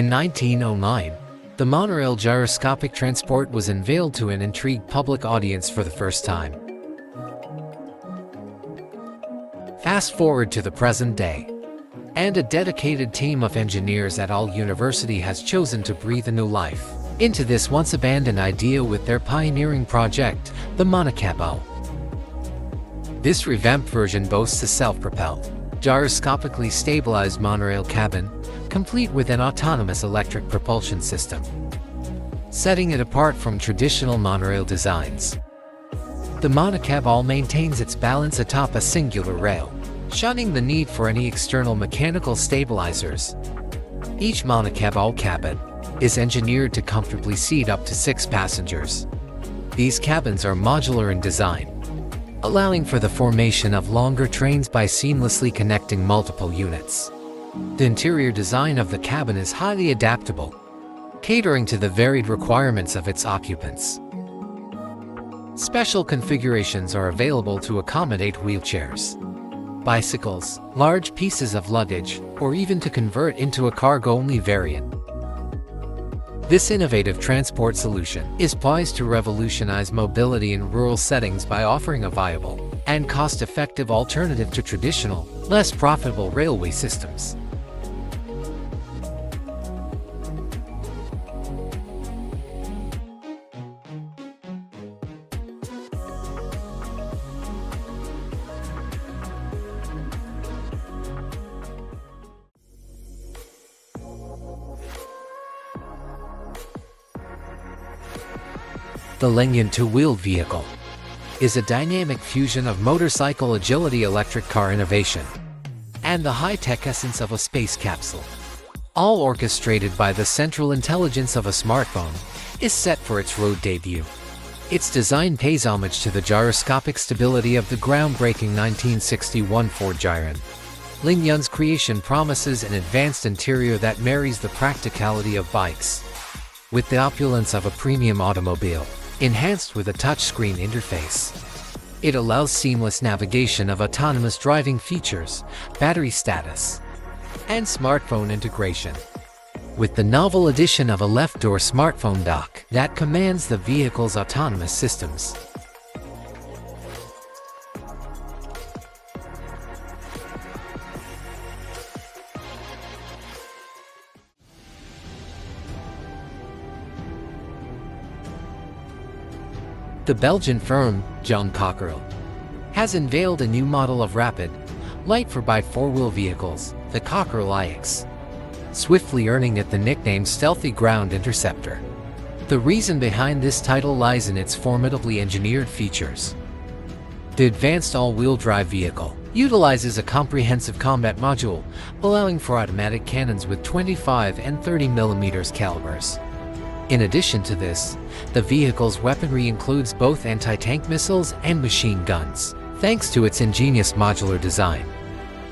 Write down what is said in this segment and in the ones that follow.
In 1909, the monorail gyroscopic transport was unveiled to an intrigued public audience for the first time. Fast forward to the present day, and a dedicated team of engineers at All University has chosen to breathe a new life into this once abandoned idea with their pioneering project, the MONOCAB. This revamped version boasts a self-propelled, gyroscopically stabilized monorail cabin, complete with an autonomous electric propulsion system, setting it apart from traditional monorail designs. The MONOCAB maintains its balance atop a singular rail, shunning the need for any external mechanical stabilizers. Each MONOCAB cabin is engineered to comfortably seat up to 6 passengers. These cabins are modular in design, allowing for the formation of longer trains by seamlessly connecting multiple units. The interior design of the cabin is highly adaptable, catering to the varied requirements of its occupants. Special configurations are available to accommodate wheelchairs, bicycles, large pieces of luggage, or even to convert into a cargo-only variant. This innovative transport solution is poised to revolutionize mobility in rural settings by offering a viable and cost-effective alternative to traditional, less profitable railway systems. The LINGYUN two-wheeled vehicle is a dynamic fusion of motorcycle agility, electric car innovation, and the high-tech essence of a space capsule. All orchestrated by the central intelligence of a smartphone, is set for its road debut. Its design pays homage to the gyroscopic stability of the groundbreaking 1961 Ford Gyron. LINGYUN's creation promises an advanced interior that marries the practicality of bikes with the opulence of a premium automobile, enhanced with a touchscreen interface. It allows seamless navigation of autonomous driving features, battery status, and smartphone integration, with the novel addition of a left-door smartphone dock that commands the vehicle's autonomous systems. The Belgian firm, COCKERILL, has unveiled a new model of rapid, light 4x4-wheel vehicles, the COCKERILL iX, swiftly earning it the nickname Stealthy Ground Interceptor. The reason behind this title lies in its formidably engineered features. The advanced all-wheel drive vehicle utilizes a comprehensive combat module, allowing for automatic cannons with 25 and 30 mm calibers. In addition to this, the vehicle's weaponry includes both anti-tank missiles and machine guns. Thanks to its ingenious modular design,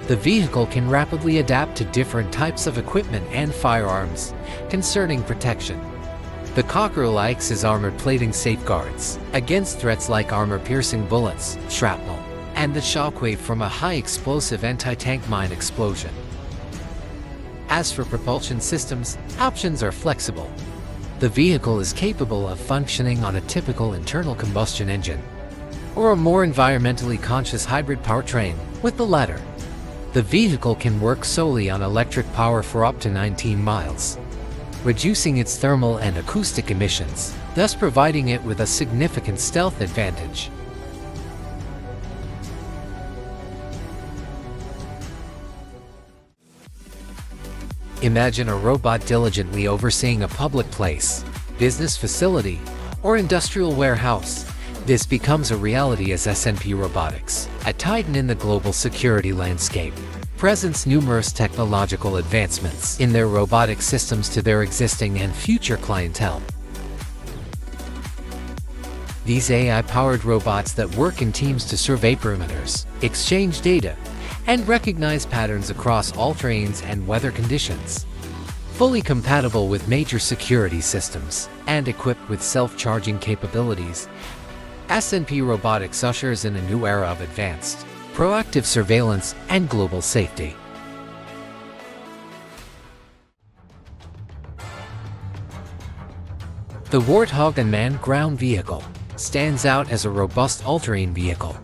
the vehicle can rapidly adapt to different types of equipment and firearms concerning protection. The COCKERILL iX's armored plating safeguards against threats like armor-piercing bullets, shrapnel, and the shockwave from a high-explosive anti-tank mine explosion. As for propulsion systems, options are flexible. The vehicle is capable of functioning on a typical internal combustion engine, or a more environmentally conscious hybrid powertrain. With the latter, the vehicle can work solely on electric power for up to 19 miles, reducing its thermal and acoustic emissions, thus providing it with a significant stealth advantage. Imagine a robot diligently overseeing a public place, business facility, or industrial warehouse. This becomes a reality as SNP Robotics, a titan in the global security landscape, presents numerous technological advancements in their robotic systems to their existing and future clientele. These AI-powered robots that work in teams to survey perimeters, exchange data, and recognize patterns across all terrains and weather conditions. Fully compatible with major security systems and equipped with self-charging capabilities, SNP Robotics ushers in a new era of advanced, proactive surveillance and global safety. The Warthog unmanned ground vehicle stands out as a robust all-terrain vehicle,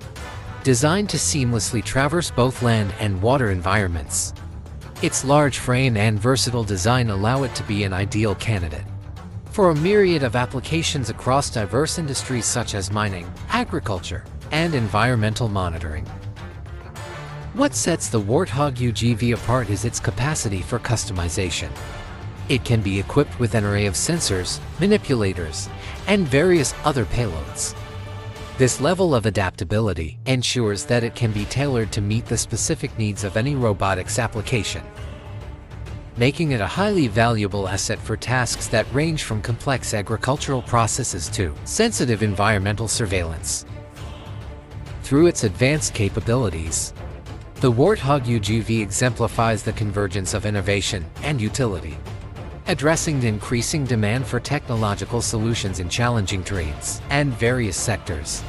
designed to seamlessly traverse both land and water environments. Its large frame and versatile design allow it to be an ideal candidate for a myriad of applications across diverse industries such as mining, agriculture, and environmental monitoring. What sets the Warthog UGV apart is its capacity for customization. It can be equipped with an array of sensors, manipulators, and various other payloads. This level of adaptability ensures that it can be tailored to meet the specific needs of any robotics application, making it a highly valuable asset for tasks that range from complex agricultural processes to sensitive environmental surveillance. Through its advanced capabilities, the Warthog UGV exemplifies the convergence of innovation and utility, addressing the increasing demand for technological solutions in challenging terrains and various sectors.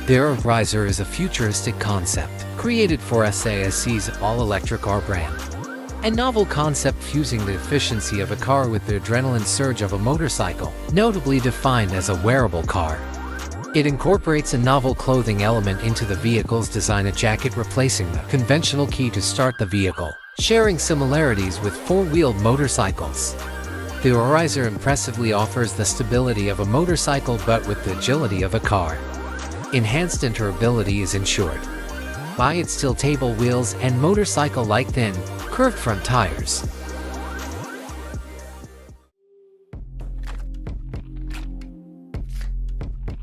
The RYZR is a futuristic concept created for SAIC's all-electric R brand. A novel concept fusing the efficiency of a car with the adrenaline surge of a motorcycle, notably defined as a wearable car. It incorporates a novel clothing element into the vehicle's design, a jacket replacing the conventional key to start the vehicle, sharing similarities with four-wheeled motorcycles. The RYZR impressively offers the stability of a motorcycle but with the agility of a car. Enhanced interoperability is ensured by its tilt-table wheels and motorcycle-like thin, curved front tires.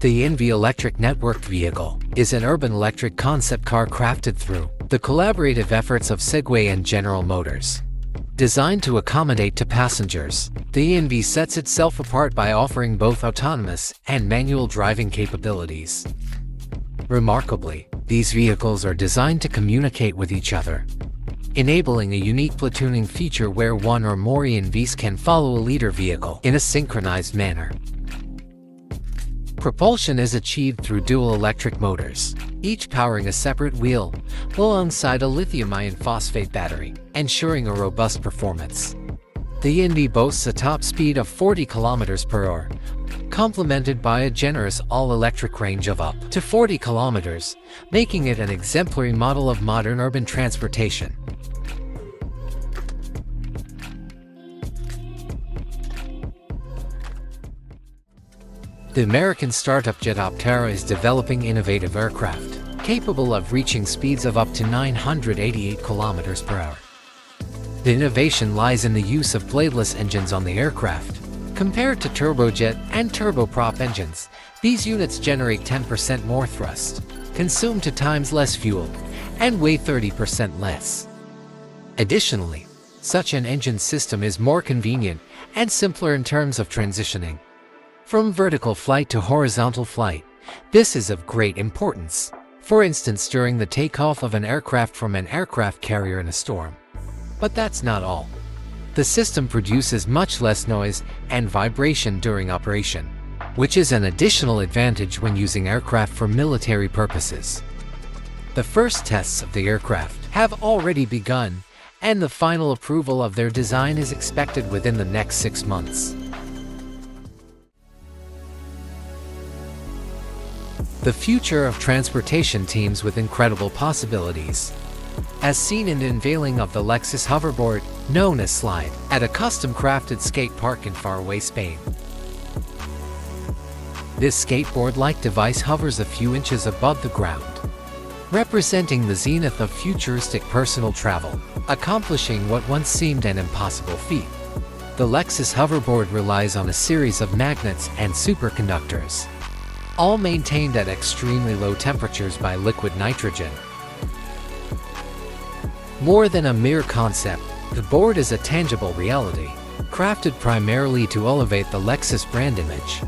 The ENVI electric networked vehicle is an urban electric concept car crafted through the collaborative efforts of Segway and General Motors. Designed to accommodate to passengers, the ENVI sets itself apart by offering both autonomous and manual driving capabilities. Remarkably, these vehicles are designed to communicate with each other, enabling a unique platooning feature where one or more ENVs can follow a leader vehicle in a synchronized manner. Propulsion is achieved through dual electric motors, each powering a separate wheel, alongside a lithium iron phosphate battery, ensuring a robust performance. The ENVI boasts a top speed of 40 km/h, complemented by a generous all-electric range of up to 40 km, making it an exemplary model of modern urban transportation. The American startup JETOPTERA is developing innovative aircraft capable of reaching speeds of up to 988 km/h. The innovation lies in the use of bladeless engines on the aircraft. Compared to turbojet and turboprop engines, these units generate 10% more thrust, consume 2 times less fuel, and weigh 30% less. Additionally, such an engine system is more convenient and simpler in terms of transitioning from vertical flight to horizontal flight. This is of great importance, for instance during the takeoff of an aircraft from an aircraft carrier in a storm. But that's not all. The system produces much less noise and vibration during operation, which is an additional advantage when using aircraft for military purposes. The first tests of the aircraft have already begun, and the final approval of their design is expected within the next 6 months. The future of transportation teems with incredible possibilities, as seen in the unveiling of the Lexus Hoverboard, known as Slide, at a custom-crafted skate park in faraway Spain. This skateboard-like device hovers a few inches above the ground, representing the zenith of futuristic personal travel, accomplishing what once seemed an impossible feat. The Lexus Hoverboard relies on a series of magnets and superconductors, all maintained at extremely low temperatures by liquid nitrogen. More than a mere concept, the board is a tangible reality, crafted primarily to elevate the Lexus brand image.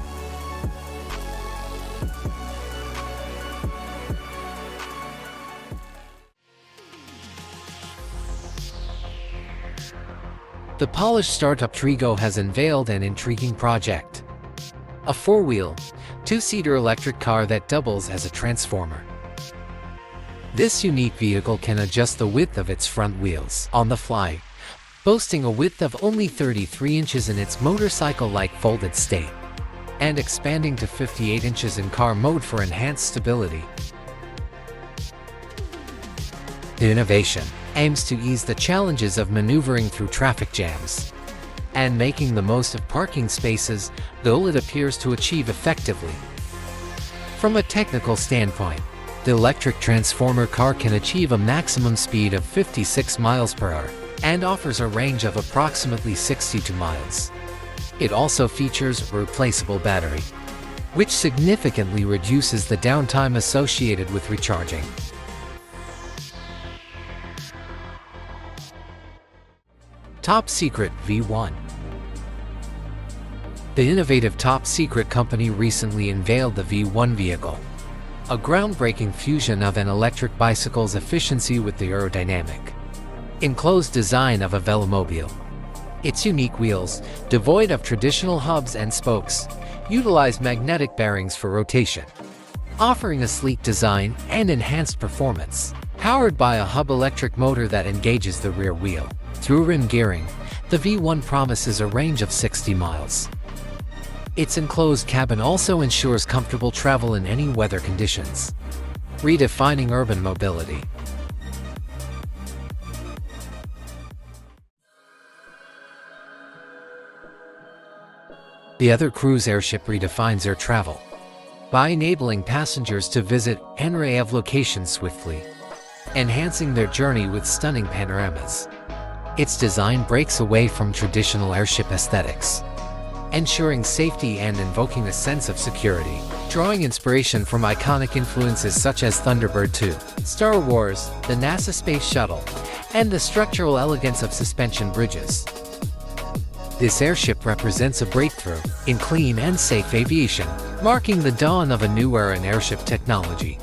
The Polish startup TRIGGO has unveiled an intriguing project: a 4-wheel, 2-seater electric car that doubles as a transformer. This unique vehicle can adjust the width of its front wheels on the fly, boasting a width of only 33 inches in its motorcycle-like folded state, and expanding to 58 inches in car mode for enhanced stability. The innovation aims to ease the challenges of maneuvering through traffic jams and making the most of parking spaces, though it appears to achieve effectively. From a technical standpoint, the electric transformer car can achieve a maximum speed of 56 miles per hour and offers a range of approximately 62 miles. It also features a replaceable battery, which significantly reduces the downtime associated with recharging. Top Secret V1. The innovative Top Secret company recently unveiled the V1 vehicle, a groundbreaking fusion of an electric bicycle's efficiency with the aerodynamic, enclosed design of a velomobile. Its unique wheels, devoid of traditional hubs and spokes, utilize magnetic bearings for rotation, offering a sleek design and enhanced performance. Powered by a hub electric motor that engages the rear wheel through rim gearing, the V1 promises a range of 60 miles. Its enclosed cabin also ensures comfortable travel in any weather conditions, redefining urban mobility. The AETHER cruise airship redefines air travel by enabling passengers to visit an array of locations swiftly, enhancing their journey with stunning panoramas. Its design breaks away from traditional airship aesthetics, ensuring safety and invoking a sense of security, drawing inspiration from iconic influences such as Thunderbird 2, Star Wars, the NASA Space Shuttle, and the structural elegance of suspension bridges. This airship represents a breakthrough in clean and safe aviation, marking the dawn of a new era in airship technology.